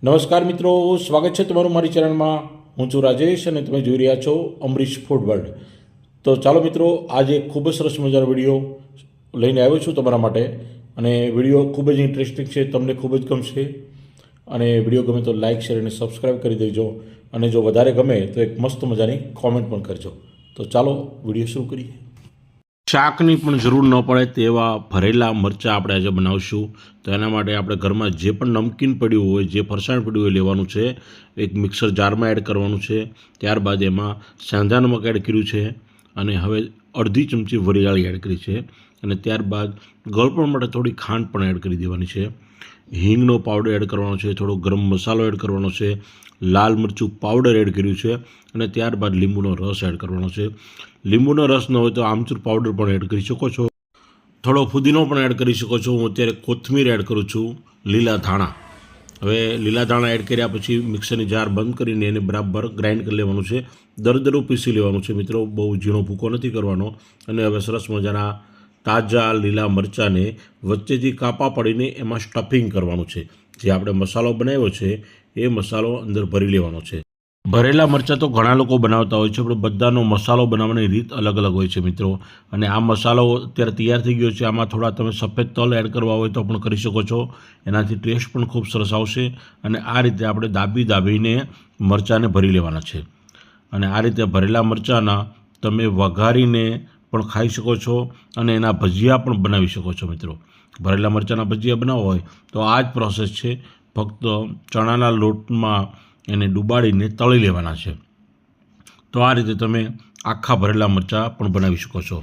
નમસ્કાર મિત્રો, સ્વાગત છે તમારું મારી ચેનલમાં. હું છું રાજેશ અને તમે જોઈ રહ્યા છો અમરીશ ફૂડ વર્લ્ડ. તો ચાલો મિત્રો, આજે ખૂબ જ સરસ મજાનો વિડીયો લઈને આવ્યો છું તમારા માટે. અને વિડીયો ખૂબ જ ઇન્ટરેસ્ટિંગ છે, તમને ખૂબ જ ગમશે. અને વિડીયો ગમે તો લાઇક, શેર અને સબસ્ક્રાઈબ કરી દેજો. અને જો વધારે ગમે તો એક મસ્ત મજાની કોમેન્ટ પણ કરજો. તો ચાલો વિડીયો શરૂ કરીએ. શાકની પણ જરૂર ન પડે તેવા ભરેલા મરચાં આપણે આજે બનાવશું. તો એના માટે આપણે ઘરમાં જે પણ નમકીન પડ્યું હોય, જે ફરસાણ પડ્યું હોય લેવાનું છે. એક મિક્સર જારમાં એડ કરવાનું છે. ત્યારબાદ એમાં સાંધા નમક એડ કર્યું છે. અને હવે અડધી ચમચી વરિયાળી એડ કરી છે. અને ત્યારબાદ ગળપણ માટે થોડી ખાંડ પણ એડ કરી દેવાની છે. હિંગનો પાવડર એડ કરવાનો છે. થોડો ગરમ મસાલો એડ કરવાનો છે. લાલ મરચું પાવડર એડ કર્યું છે. અને ત્યારબાદ લીંબુનો રસ એડ કરવાનો છે. લીંબુનો રસ ન હોય તો આમચૂર પાવડર પણ એડ કરી શકો છો. થોડો ફુદીનો પણ એડ કરી શકો છો. હું અત્યારે કોથમીર એડ કરું છું. લીલા ધાણા, હવે લીલા ધાણા એડ કર્યા પછી મિક્સરની જાર બંધ કરીને એને બરાબર ગ્રાઇન્ડ કરી લેવાનું છે. દરદરું પીસી લેવાનું છે મિત્રો, બહુ ઝીણો ભૂકો નથી કરવાનો. અને હવે સરસ મજાના તાજા લીલા મરચાંને વચ્ચેથી કાપા પડીને એમાં સ્ટફિંગ કરવાનું છે. જે આપણે મસાલો બનાવ્યો છે એ મસાલો અંદર ભરી લેવાનો છે. ભરેલા મરચાં તો ઘણા લોકો બનાવતા હોય છે, પણ બધાનો મસાલો બનાવવાની રીત અલગ અલગ હોય છે મિત્રો. અને આ મસાલો અત્યારે તૈયાર થઈ ગયો છે. આમાં થોડા તમે સફેદ તલ એડ કરવા હોય તો પણ કરી શકો છો. એનાથી ટેસ્ટ પણ ખૂબ સરસ આવશે. અને આ રીતે આપણે દાબીને મરચાંને ભરી લેવાના છે. અને આ રીતે ભરેલા મરચાંના તમે વઘારીને પણ ખાઈ શકો છો. અને એના ભજીયા પણ બનાવી શકો છો મિત્રો. ભરેલા મરચાંના ભજીયા બનાવવા હોય તો આ જ પ્રોસેસ છે. ફક્ત ચણાના લોટમાં એને ડુબાડીને તળી લેવાના છે. તો આ રીતે તમે આખા ભરેલા મરચાં પણ બનાવી શકો છો.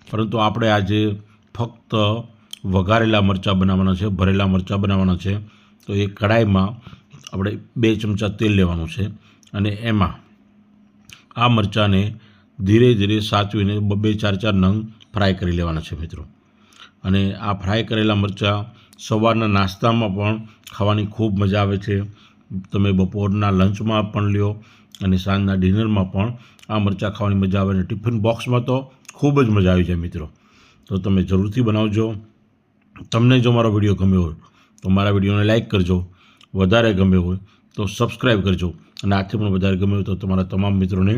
પરંતુ આપણે આજે ફક્ત વઘારેલા મરચાં બનાવવાના છે, ભરેલા મરચાં બનાવવાના છે. તો એ કઢાઈમાં આપણે 2 ચમચા તેલ લેવાનું છે. અને એમાં આ મરચાંને ધીરે ધીરે સાચવીને 2-4 નંગ ફ્રાય કરી લેવાના છે મિત્રો. અને આ ફ્રાય કરેલા મરચાં સવારના નાસ્તામાં પણ ખાવાની ખૂબ મજા આવે છે. તમે બપોરના લંચમાં પણ લ્યો અને સાંજના ડિનરમાં પણ આ મરચાં ખાવાની મજા આવે. અને ટિફિન બોક્સમાં તો ખૂબ જ મજા આવી જાય મિત્રો. તો તમે જરૂરથી બનાવજો. તમને જો મારો વિડીયો ગમ્યો હોય તો મારા વિડીયોને લાઇક કરજો. વધારે ગમ્યો હોય તો સબસ્ક્રાઈબ કરજો. અને આથી પણ વધારે ગમ્યો હોય તો તમારા તમામ મિત્રોને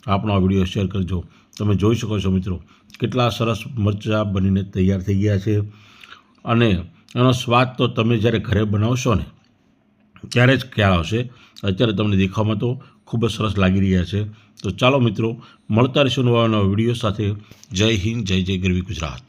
આપણો આ વિડીયો શેર કરજો. તમે જોઈ શકો છો મિત્રો, કેટલા સરસ મરચાં બનીને તૈયાર થઈ ગયા છે. અને એનો સ્વાદ તો તમે જ્યારે ઘરે બનાવશો ને ત્યારે જ ખ્યાલ આવશે. અત્યારે તમને દેખાવામાં તો ખૂબ જ સરસ લાગી રહ્યા છે. તો ચાલો મિત્રો, મળતા રહીશું નવા વિડીયો સાથે. જય હિન્દ, જય જય ગરવી ગુજરાત.